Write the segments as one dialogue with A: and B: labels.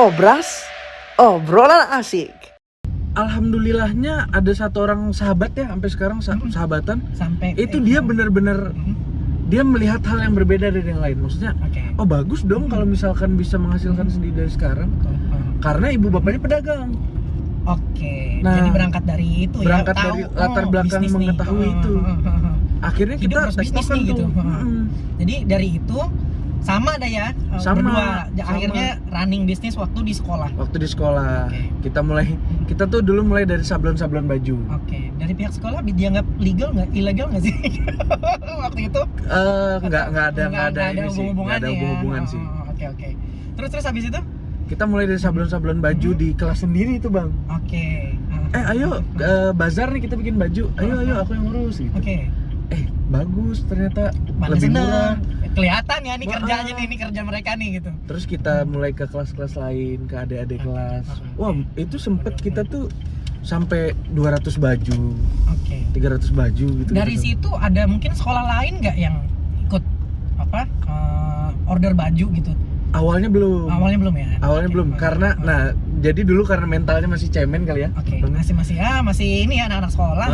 A: Obras, obrolan asik.
B: Alhamdulillahnya ada satu orang sahabat ya sampai sekarang sahabatan.
C: Sampai
B: Itu dia benar-benar dia melihat hal yang berbeda dari yang lain. Maksudnya, oh bagus dong kalau misalkan bisa menghasilkan sendiri dari sekarang. Karena ibu bapaknya pedagang.
C: Oke.
B: Nah,
C: jadi berangkat dari itu
B: berangkat
C: ya.
B: dari latar belakang
C: bisnis nih.
B: mengetahui itu. Akhirnya
C: Hidup
B: kita
C: harus bisnis
B: tektokan
C: nih gitu.
B: tuh.
C: Jadi dari itu sama dah ya
B: Sama,
C: berdua.
B: sama.
C: Akhirnya running bisnis waktu di sekolah.
B: Waktu di sekolah,
C: Oke.
B: kita tuh dulu mulai dari sablon-sablon baju.
C: Oke. Dari pihak sekolah dianggap legal nggak, ilegal nggak sih? Waktu itu?
B: Nggak ada ini sih, nggak ada
C: ya.
B: hubungan sih.
C: Oke. Terus habis itu?
B: Kita mulai dari sablon-sablon baju di kelas sendiri itu bang.
C: Oke.
B: Ayo bazar nih kita bikin baju. Ayo aku yang ngurus gitu.
C: Oke.
B: Bagus ternyata
C: Mana
B: lebih
C: seneng.
B: murah.
C: Kelihatan ya nih kerjanya nih, ini kerja mereka nih gitu.
B: Terus kita mulai ke kelas-kelas lain, ke adik-adik kelas. Wah, itu sempet kita tuh sampai 200 baju,
C: Oke.
B: 300 baju gitu.
C: Dari situ ada mungkin sekolah lain nggak yang ikut order baju gitu?
B: Awalnya belum.
C: Awalnya belum ya?
B: Awalnya
C: Oke.
B: belum karena jadi dulu karena mentalnya masih cemen kali ya.
C: Oke. Masih ini ya anak-anak sekolah.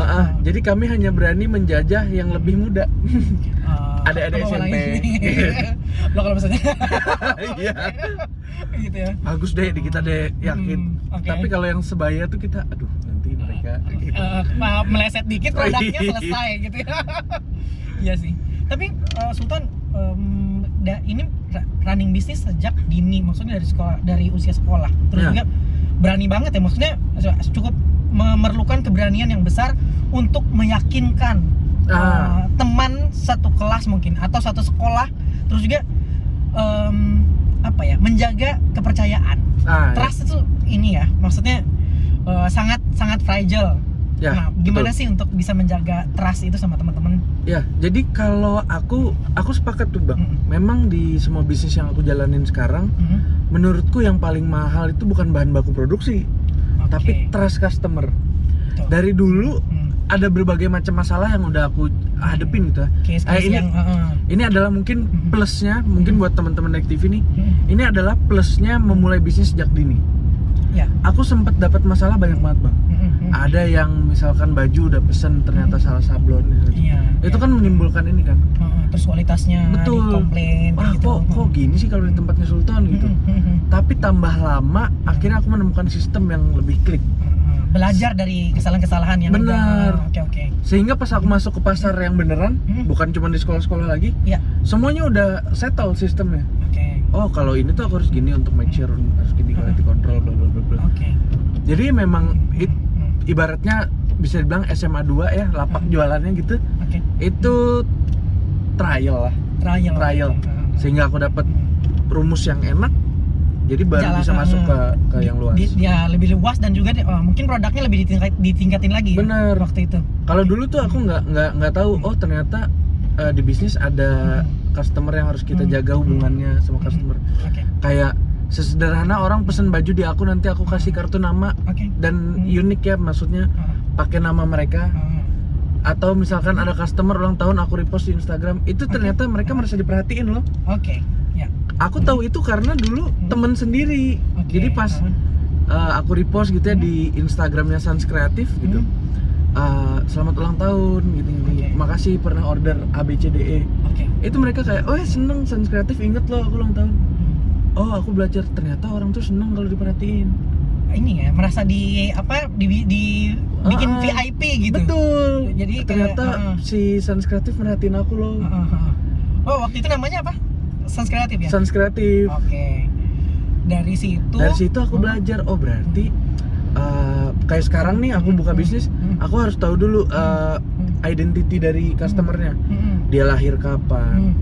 B: Jadi kami hanya berani menjajah yang lebih muda. Adik-adik
C: kalau
B: SMP.
C: Lo kalau misalnya
B: Iya.
C: gitu ya.
B: Bagus deh di kita deh, yakin.
C: Oke.
B: Tapi kalau yang sebaya tuh kita aduh nanti mereka gitu.
C: Meleset dikit produknya selesai gitu ya. Iya sih. Tapi Sultan ini running bisnis sejak dini, maksudnya dari usia sekolah. Terus juga berani banget ya, maksudnya cukup memerlukan keberanian yang besar untuk meyakinkan teman satu kelas mungkin atau satu sekolah, terus juga menjaga kepercayaan. Trust itu ini ya, maksudnya sangat fragile.
B: Ya,
C: nah, gimana
B: betul.
C: sih untuk bisa menjaga trust itu sama teman-teman?
B: Ya, jadi kalau aku sepakat tuh bang. Memang di semua bisnis yang aku jalanin sekarang, menurutku yang paling mahal itu bukan bahan baku produksi, tapi trust customer.
C: Betul.
B: Dari dulu ada berbagai macam masalah yang udah aku hadepin gitu ya. Ini adalah mungkin plusnya, mungkin buat teman-teman Naik TV nih. Ini adalah plusnya memulai bisnis sejak dini.
C: Ya.
B: Aku sempat dapat masalah banyak banget bang. Ada yang misalkan baju udah pesen ternyata salah sablon gitu. Itu kan menimbulkan ini kan.
C: Terus kualitasnya dikomplain
B: gitu. Kok gini sih kalau di tempatnya Sultan gitu. Tapi tambah lama akhirnya aku menemukan sistem yang lebih klik.
C: Belajar dari kesalahan-kesalahan yang
B: benar.
C: Oke.
B: Sehingga pas aku masuk ke pasar yang beneran, bukan cuma di sekolah-sekolah lagi, semuanya udah settle sistemnya. Oh kalau ini tuh aku harus gini untuk make sure harus gini quality control bla bla bla. Jadi memang ibaratnya bisa dibilang SMA 2 ya, lapak jualannya gitu. Itu trial lah. Trial. Sehingga aku dapat rumus yang enak. Jadi baru bisa masuk ke yang luas.
C: Dia lebih luas dan juga mungkin produknya lebih ditingkatin lagi.
B: Bener.
C: Ya, waktu itu.
B: Kalau dulu tuh aku nggak tahu. Oh ternyata di bisnis ada customer yang harus kita jaga hubungannya sama customer. Kayak sesederhana orang pesen baju di aku, nanti aku kasih kartu nama dan unik ya, maksudnya pakai nama mereka. Atau misalkan ada customer ulang tahun aku repost di Instagram, itu ternyata mereka merasa diperhatiin loh. Aku tahu itu karena dulu temen sendiri. Jadi pas aku repost gitu ya di Instagramnya Sans Kreatif gitu. Selamat ulang tahun gitu. Makasih pernah order ABCDE. Itu mereka kayak, oh seneng Sans Kreatif inget loh aku ulang tahun. Oh aku belajar ternyata orang tuh seneng kalau diperhatiin. Ini ya merasa bikin VIP gitu. Betul. Jadi ternyata si Sans Kreatif merhatiin aku loh.
C: Oh waktu itu namanya apa? Sans Kreatif ya?
B: Sans Kreatif.
C: Dari situ
B: aku belajar. Oh berarti kayak sekarang nih aku buka bisnis, aku harus tahu dulu identity dari customernya. Dia lahir kapan,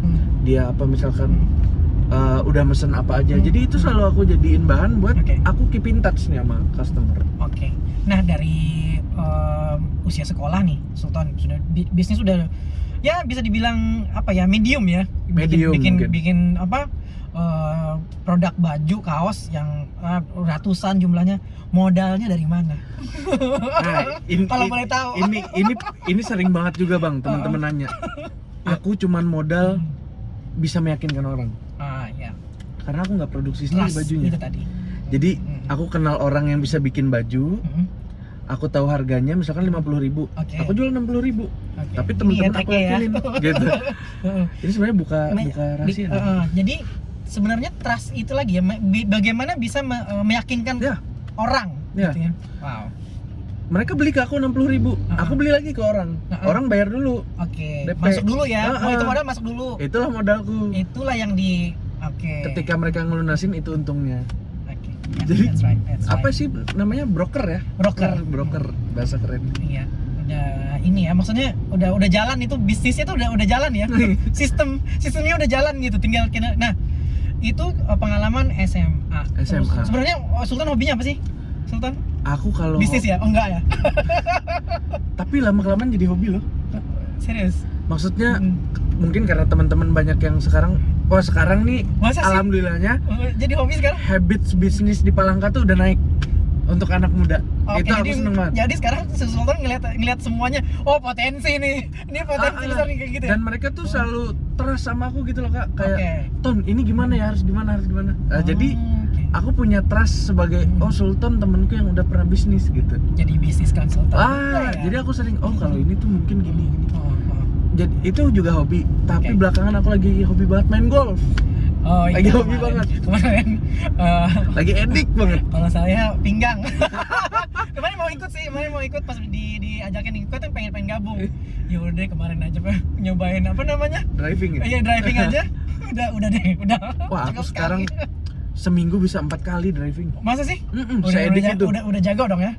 B: dia apa misalkan udah mesen apa aja. Jadi itu selalu aku jadiin bahan buat aku keep in touch nih sama customer.
C: Nah dari usia sekolah nih Sultan, sudah bisnis sudah ya bisa dibilang medium ya. Bikin produk baju kaos yang ratusan jumlahnya. Modalnya dari mana? Kalau boleh tahu.
B: Ini sering banget juga bang, teman-teman nanya. Aku cuman modal bisa meyakinkan orang.
C: Ya.
B: Karena aku nggak produksi sendiri bajunya.
C: Itu tadi.
B: Jadi aku kenal orang yang bisa bikin baju, aku tahu harganya misalkan 50.000,
C: Oke.
B: aku jual 60.000.
C: Oke.
B: Tapi
C: Ini
B: temen-temen
C: ya
B: aku
C: tagnya ya.
B: yakinin gitu. Ini sebenarnya buka rahasia.
C: Jadi sebenarnya trust itu lagi ya, bagaimana bisa meyakinkan
B: Ya.
C: orang
B: Ya.
C: gitu ya. Wow.
B: Mereka beli ke aku 60.000, aku beli lagi ke orang. Orang bayar dulu.
C: Oke.
B: DP.
C: Masuk dulu ya.
B: Heeh.
C: Itu modal masuk dulu.
B: Itulah modalku.
C: Itulah yang Oke.
B: Ketika mereka ngelunasin itu untungnya.
C: Oke.
B: Jadi,
C: That's right.
B: Apa sih namanya, broker ya?
C: Broker.
B: Bahasa keren.
C: Iya. Udah ini ya, maksudnya udah jalan itu, bisnisnya tuh udah jalan ya. Sistemnya udah jalan gitu, tinggal nah, itu pengalaman SMA. Terus,
B: SMA.
C: sebenarnya Sultan hobinya apa sih? Sultan?
B: Aku kalau
C: Bisnis ya? Oh enggak ya?
B: tapi lama-kelamaan jadi hobi loh.
C: Serius?
B: Maksudnya mungkin karena teman-teman banyak yang sekarang nih
C: Masa sih?
B: alhamdulillahnya
C: Jadi hobi sekarang?
B: habits bisnis di Palangka tuh udah naik untuk anak muda.
C: Oke,
B: Itu aku
C: jadi,
B: seneng banget.
C: jadi sekarang Sultan ngeliat semuanya, oh potensi nih, ini potensi besar nih kayak gitu ya?
B: Dan mereka tuh selalu trust sama aku gitu loh Kak, kayak
C: Oke.
B: Ton ini gimana ya, harus gimana. Nah, jadi
C: oke.
B: aku punya trust sebagai Sultan temenku yang udah pernah bisnis gitu.
C: Jadi bisnis konsultan.
B: Jadi aku sering kalau ini tuh mungkin gini.
C: Oh.
B: Jadi itu juga hobi, tapi
C: Oke.
B: belakangan aku lagi hobi banget main golf.
C: Oh iya,
B: Lagi hobi banget.
C: Kemarin
B: Lagi edik banget.
C: kalau saya pinggang. Kemarin mau ikut pas diajakin ikut kan pengen gabung. Ya udah deh, kemarin aja nyobain apa namanya?
B: Driving ya?
C: Iya, driving aja. Udah deh.
B: Wah, aku
C: Cukup
B: sekarang
C: sekali.
B: seminggu bisa 4 kali driving.
C: Masa sih?
B: Saya edik itu.
C: Udah jago dong ya.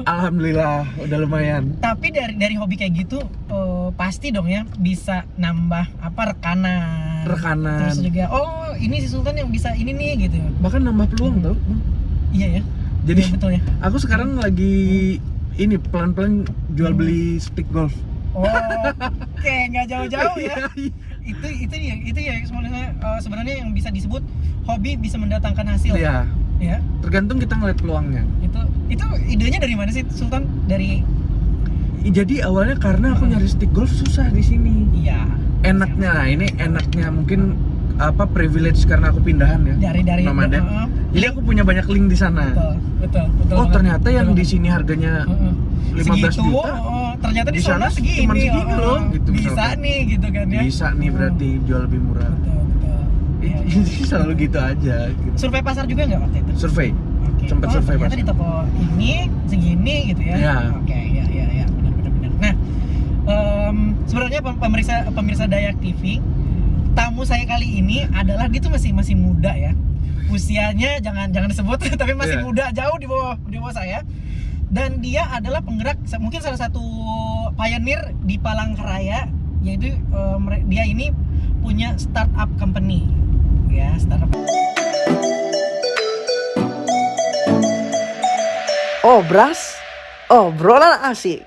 B: Alhamdulillah, udah lumayan.
C: Tapi dari hobi kayak gitu pasti dong ya bisa nambah rekanan. Terus juga ini si Sultan yang bisa ini nih gitu.
B: Bahkan nambah peluang tau.
C: Iya ya.
B: Jadi
C: Iya, betul ya.
B: aku sekarang lagi ini pelan-pelan jual beli stick golf.
C: Oh, oke, nggak jauh-jauh ya.
B: Iya.
C: Itu ya sebenarnya yang bisa disebut hobi bisa mendatangkan hasil.
B: Iya.
C: Ya.
B: Tergantung kita ngeliat peluangnya.
C: Itu idenya dari mana sih Sultan? Dari
B: Jadi awalnya karena aku nyari stick golf susah di sini.
C: iya.
B: Enaknya mungkin privilege karena aku pindahan ya.
C: Dari
B: nomaden. Jadi aku punya banyak link di sana.
C: Betul.
B: Oh,
C: banget.
B: ternyata yang
C: Betul
B: di
C: banget.
B: sini harganya 15
C: Segitu,
B: juta.
C: ternyata di
B: Di
C: sana
B: sana
C: segini.
B: cuman segini loh, gitu
C: Bisa
B: misalkan.
C: nih gitu kan ya.
B: Bisa nih berarti jual lebih murah.
C: Betul. Iya.
B: Jadi selalu gitu aja gitu.
C: Survei pasar juga nggak waktu itu?
B: Survei.
C: Oke.
B: Sempet survei
C: ternyata
B: pasar.
C: di toko ini segini gitu ya.
B: Iya.
C: Oke, ya, benar. Nah, sebenarnya pemirsa Dayak TV, tamu saya kali ini adalah dia tuh masih muda ya. Usianya jangan disebut tapi masih
B: Iya.
C: muda, jauh di bawah saya. Dan dia adalah penggerak, mungkin salah satu pioneer di Palangkaraya, yaitu dia ini punya startup company. Ya, startup.
A: Obras, obrolan asik.